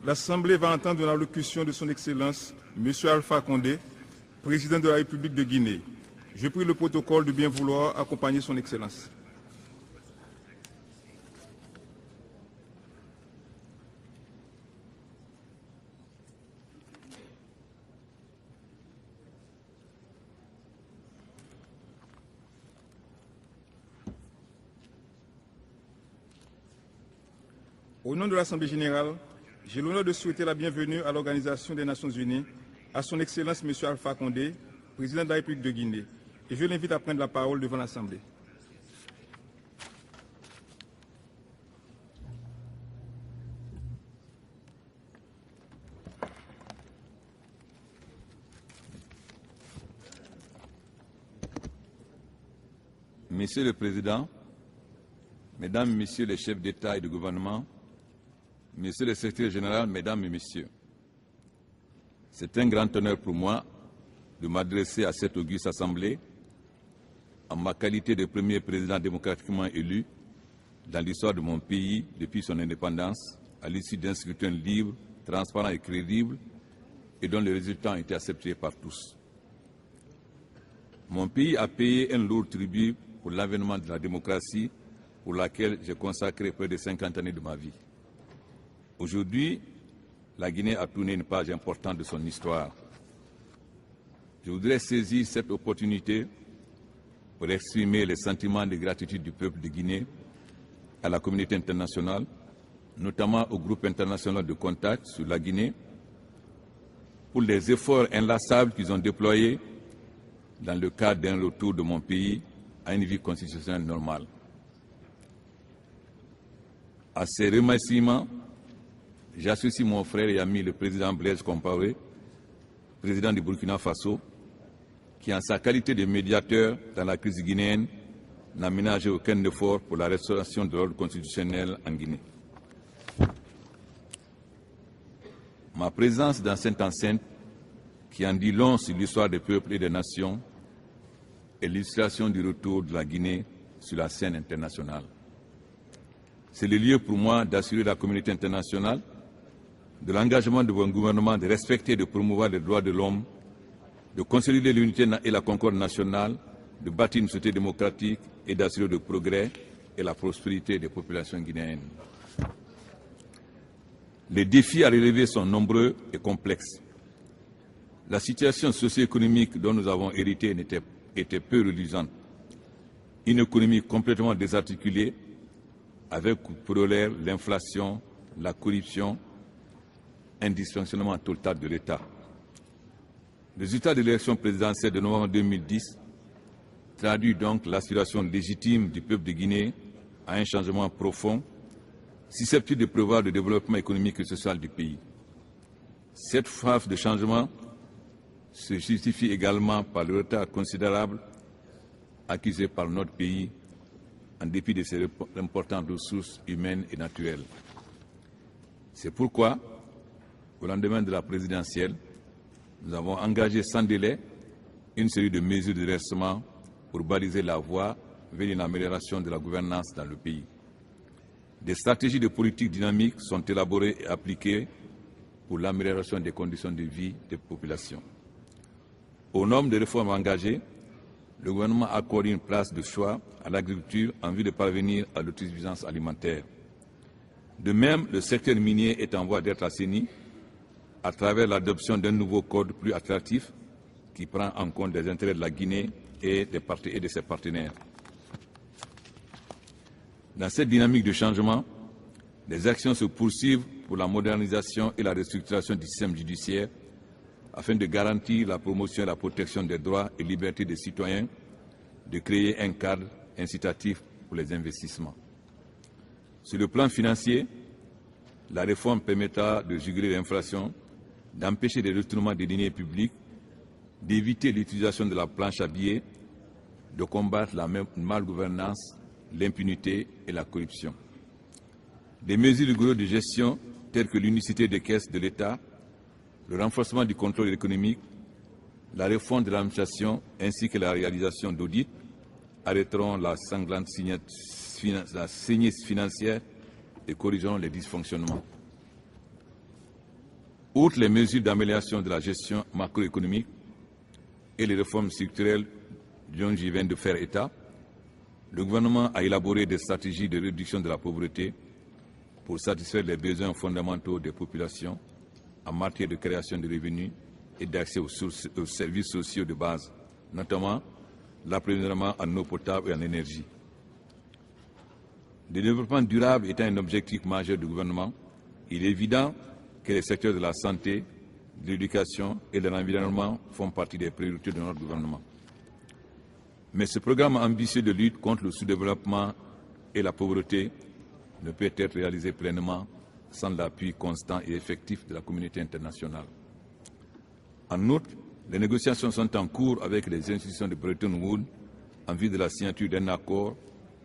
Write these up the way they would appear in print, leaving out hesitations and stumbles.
l'Assemblée va entendre l'allocution de son Excellence, M. Alpha Condé, président de la République de Guinée. Je prie le protocole de bien vouloir accompagner son Excellence. Au nom de l'Assemblée générale, j'ai l'honneur de souhaiter la bienvenue à l'Organisation des Nations Unies, à son Excellence M. Alpha Condé, président de la République de Guinée, et je l'invite à prendre la parole devant l'Assemblée. Monsieur le Président, Mesdames et Messieurs les chefs d'État et de gouvernement, Monsieur le Secrétaire général, Mesdames et Messieurs, c'est un grand honneur pour moi de m'adresser à cette auguste Assemblée en ma qualité de premier président démocratiquement élu dans l'histoire de mon pays depuis son indépendance, à l'issue d'un scrutin libre, transparent et crédible et dont les résultats ont été acceptés par tous. Mon pays a payé un lourd tribut pour l'avènement de la démocratie pour laquelle j'ai consacré près de 50 années de ma vie. Aujourd'hui, la Guinée a tourné une page importante de son histoire. Je voudrais saisir cette opportunité pour exprimer les sentiments de gratitude du peuple de Guinée à la communauté internationale, notamment au groupe international de contact sur la Guinée, pour les efforts inlassables qu'ils ont déployés dans le cadre d'un retour de mon pays à une vie constitutionnelle normale. À ces remerciements, j'associe mon frère et ami le président Blaise Compaoré, président du Burkina Faso, qui en sa qualité de médiateur dans la crise guinéenne n'a ménagé aucun effort pour la restauration de l'ordre constitutionnel en Guinée. Ma présence dans cette enceinte, qui en dit long sur l'histoire des peuples et des nations, est l'illustration du retour de la Guinée sur la scène internationale. C'est le lieu pour moi d'assurer la communauté internationale de l'engagement de mon gouvernement de respecter et de promouvoir les droits de l'homme, de consolider l'unité et la concorde nationale, de bâtir une société démocratique et d'assurer le progrès et la prospérité des populations guinéennes. Les défis à relever sont nombreux et complexes. La situation socio-économique dont nous avons hérité était peu reluisante. Une économie complètement désarticulée, avec pour corollaire l'inflation, la corruption, un dysfonctionnement total de l'État. Le résultat de l'élection présidentielle de novembre 2010 traduit donc l'aspiration légitime du peuple de Guinée à un changement profond, susceptible de prévoir le développement économique et social du pays. Cette phase de changement se justifie également par le retard considérable accusé par notre pays en dépit de ses importantes ressources humaines et naturelles. C'est pourquoi, au lendemain de la présidentielle, nous avons engagé sans délai une série de mesures de redressement pour baliser la voie vers une amélioration de la gouvernance dans le pays. Des stratégies de politique dynamique sont élaborées et appliquées pour l'amélioration des conditions de vie des populations. Au nombre de réformes engagées, le gouvernement a accordé une place de choix à l'agriculture en vue de parvenir à l'autosuffisance alimentaire. De même, le secteur minier est en voie d'être assaini à travers l'adoption d'un nouveau code plus attractif qui prend en compte les intérêts de la Guinée et de ses partenaires. Dans cette dynamique de changement, les actions se poursuivent pour la modernisation et la restructuration du système judiciaire afin de garantir la promotion et la protection des droits et libertés des citoyens, de créer un cadre incitatif pour les investissements. Sur le plan financier, la réforme permettra de juguler l'inflation, d'empêcher les retournements des deniers publics, d'éviter l'utilisation de la planche à billets, de combattre la malgouvernance, l'impunité et la corruption. Des mesures rigoureuses de gestion telles que l'unicité des caisses de l'État, le renforcement du contrôle économique, la réforme de l'administration ainsi que la réalisation d'audits arrêteront la sanglante saignée financière et corrigeront les dysfonctionnements. Outre les mesures d'amélioration de la gestion macroéconomique et les réformes structurelles dont je viens de faire état, le gouvernement a élaboré des stratégies de réduction de la pauvreté pour satisfaire les besoins fondamentaux des populations en matière de création de revenus et d'accès aux services sociaux de base, notamment l'approvisionnement en eau potable et en énergie. Le développement durable étant un objectif majeur du gouvernement, il est évident que les secteurs de la santé, de l'éducation et de l'environnement font partie des priorités de notre gouvernement. Mais ce programme ambitieux de lutte contre le sous-développement et la pauvreté ne peut être réalisé pleinement sans l'appui constant et effectif de la communauté internationale. En outre, les négociations sont en cours avec les institutions de Bretton Woods en vue de la signature d'un accord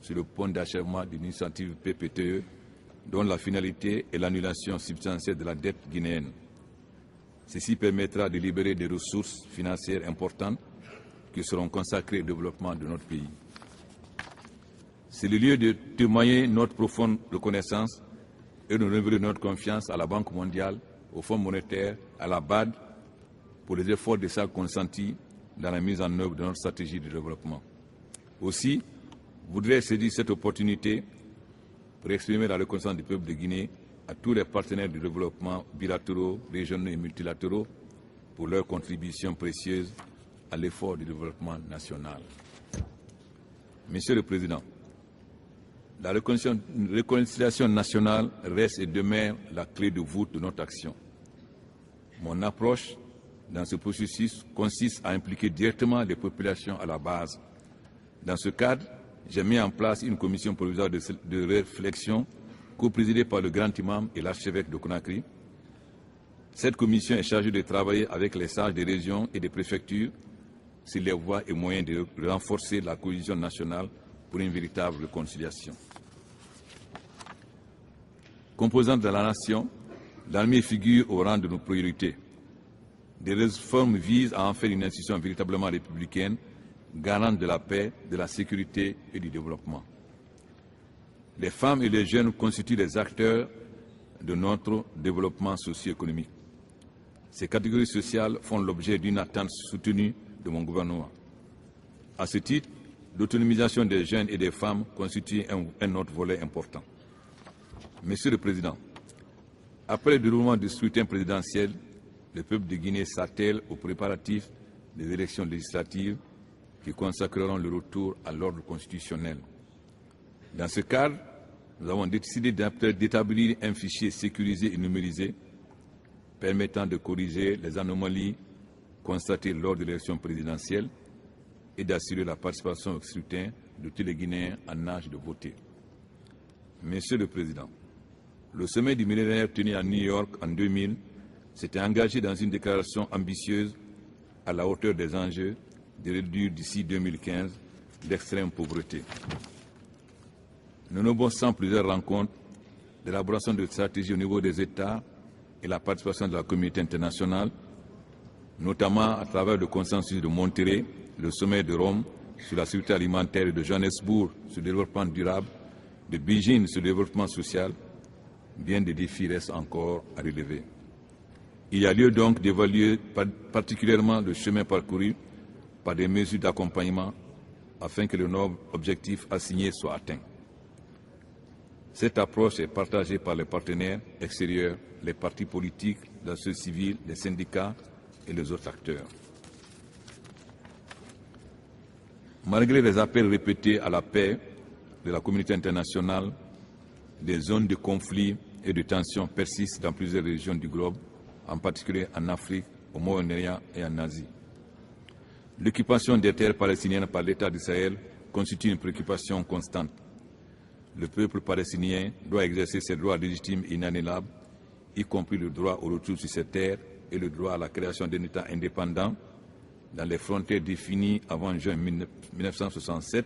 sur le point d'achèvement d'une initiative PPTE dont la finalité est l'annulation substantielle de la dette guinéenne. Ceci permettra de libérer des ressources financières importantes qui seront consacrées au développement de notre pays. C'est le lieu de témoigner notre profonde reconnaissance et de renouveler notre confiance à la Banque mondiale, au Fonds monétaire, à la BAD, pour les efforts de ça consentis dans la mise en œuvre de notre stratégie de développement. Aussi, je voudrais saisir cette opportunité pour exprimer la reconnaissance du peuple de Guinée à tous les partenaires du développement bilatéraux, régionaux et multilatéraux pour leur contribution précieuse à l'effort du développement national. Monsieur le Président, la réconciliation nationale reste et demeure la clé de voûte de notre action. Mon approche dans ce processus consiste à impliquer directement les populations à la base. Dans ce cadre, j'ai mis en place une commission provisoire de réflexion co-présidée par le grand imam et l'archevêque de Conakry. Cette commission est chargée de travailler avec les sages des régions et des préfectures sur les voies et moyens de renforcer la cohésion nationale pour une véritable réconciliation. Composante de la nation, l'armée figure au rang de nos priorités. Des réformes visent à en faire une institution véritablement républicaine, garante de la paix, de la sécurité et du développement. Les femmes et les jeunes constituent les acteurs de notre développement socio-économique. Ces catégories sociales font l'objet d'une attente soutenue de mon gouvernement. À ce titre, l'autonomisation des jeunes et des femmes constitue un autre volet important. Monsieur le Président, après le déroulement du scrutin présidentiel, le peuple de Guinée s'attelle aux préparatifs des élections législatives qui consacreront le retour à l'ordre constitutionnel. Dans ce cadre, nous avons décidé d'établir un fichier sécurisé et numérisé permettant de corriger les anomalies constatées lors de l'élection présidentielle et d'assurer la participation au scrutin de tous les Guinéens en âge de voter. Monsieur le Président, le sommet du millénaire tenu à New York en 2000 s'était engagé dans une déclaration ambitieuse à la hauteur des enjeux de réduire d'ici 2015 l'extrême pauvreté. Nous négocions plusieurs rencontres, l'élaboration de stratégies au niveau des États et la participation de la communauté internationale, notamment à travers le consensus de Monterrey, le sommet de Rome sur la sécurité alimentaire et de Johannesburg sur le développement durable, de Beijing sur le développement social. Bien des défis restent encore à relever. Il y a lieu donc d'évaluer particulièrement le chemin parcouru par des mesures d'accompagnement afin que le noble objectif assigné soit atteint. Cette approche est partagée par les partenaires extérieurs, les partis politiques, la société civile, les syndicats et les autres acteurs. Malgré les appels répétés à la paix de la communauté internationale, des zones de conflit et de tension persistent dans plusieurs régions du globe, en particulier en Afrique, au Moyen-Orient et en Asie. L'occupation des terres palestiniennes par l'État d'Israël constitue une préoccupation constante. Le peuple palestinien doit exercer ses droits légitimes et inaliénables, y compris le droit au retour sur ses terres et le droit à la création d'un État indépendant dans les frontières définies avant juin 1967,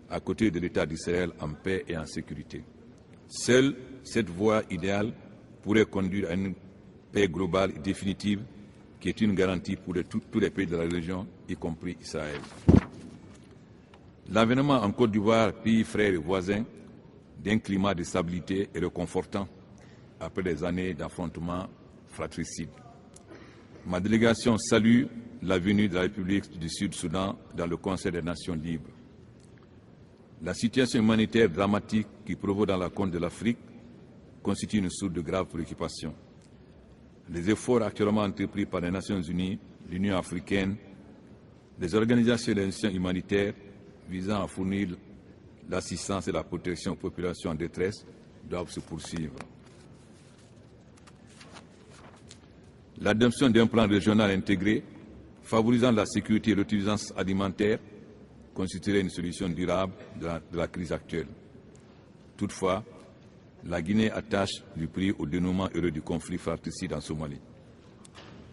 à côté de l'État d'Israël en paix et en sécurité. Seule cette voie idéale pourrait conduire à une paix globale et définitive qui est une garantie pour tous les pays de la région, y compris Israël. L'avènement en Côte d'Ivoire, pays frères et voisins, d'un climat de stabilité est réconfortant après des années d'affrontements fratricide. Ma délégation salue la venue de la République du Sud-Soudan dans le Conseil des Nations libres. La situation humanitaire dramatique qui provoque dans la Corne de l'Afrique constitue une source de grave préoccupation. Les efforts actuellement entrepris par les Nations Unies, l'Union africaine, les organisations et les institutions humanitaires visant à fournir l'assistance et la protection aux populations en détresse doivent se poursuivre. L'adoption d'un plan régional intégré favorisant la sécurité et l'autosuffisance alimentaire constituerait une solution durable de la crise actuelle. Toutefois, la Guinée attache du prix au dénouement heureux du conflit fratricide en Somalie.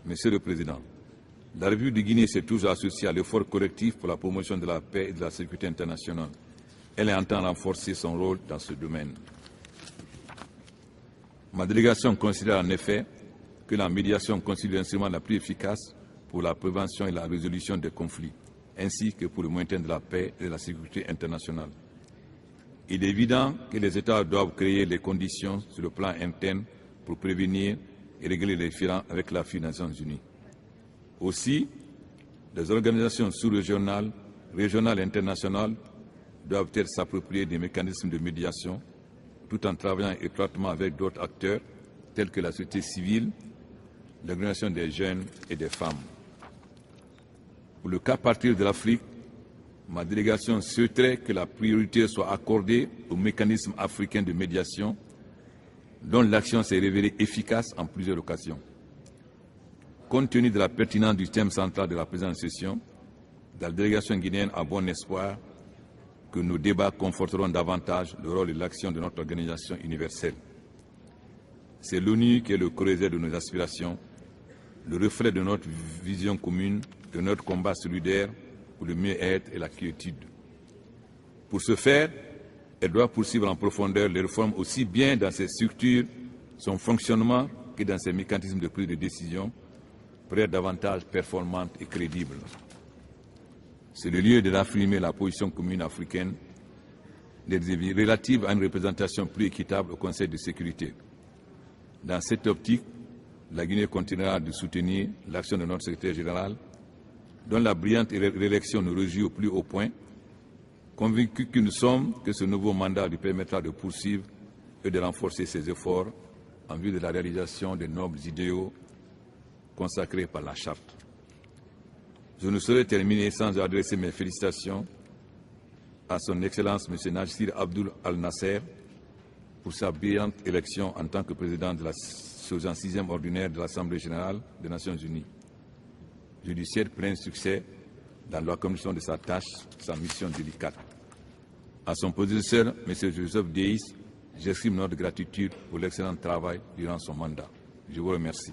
Monsieur le Président, la République de Guinée s'est toujours associée à l'effort collectif pour la promotion de la paix et de la sécurité internationale. Elle entend renforcer son rôle dans ce domaine. Ma délégation considère en effet que la médiation constitue l'instrument le plus efficace pour la prévention et la résolution des conflits, ainsi que pour le maintien de la paix et de la sécurité internationale. Il est évident que les États doivent créer les conditions sur le plan interne pour prévenir et régler les différends avec l'appui des Nations Unies. Aussi, les organisations sous-régionales, régionales et internationales doivent s'approprier des mécanismes de médiation tout en travaillant étroitement avec d'autres acteurs tels que la société civile, l'organisation des jeunes et des femmes. Pour le cas particulier de l'Afrique, ma délégation souhaiterait que la priorité soit accordée au mécanisme africain de médiation dont l'action s'est révélée efficace en plusieurs occasions. Compte tenu de la pertinence du thème central de la présente session, la délégation guinéenne a bon espoir que nos débats conforteront davantage le rôle et l'action de notre organisation universelle. C'est l'ONU qui est le corrézé de nos aspirations, le reflet de notre vision commune, de notre combat solidaire pour le mieux-être et la quiétude. Pour ce faire, elle doit poursuivre en profondeur les réformes aussi bien dans ses structures, son fonctionnement, que dans ses mécanismes de prise de décision, pour être davantage performante et crédible. C'est le lieu de d'affirmer la position commune africaine relative à une représentation plus équitable au Conseil de sécurité. Dans cette optique, la Guinée continuera de soutenir l'action de notre secrétaire général, dont la brillante réélection nous réjouit au plus haut point, convaincus que nous sommes que ce nouveau mandat lui permettra de poursuivre et de renforcer ses efforts en vue de la réalisation des nobles idéaux consacrés par la Charte. Je ne saurais terminer sans adresser mes félicitations à son Excellence M. Nasir Abdul Al-Nasser pour sa brillante élection en tant que président de la 66e ordinaire de l'Assemblée générale des Nations unies. Je lui souhaite plein succès dans l'accomplissement de sa tâche, sa mission délicate. À son prédécesseur, M. Joseph Deis, j'exprime notre gratitude pour l'excellent travail durant son mandat. Je vous remercie.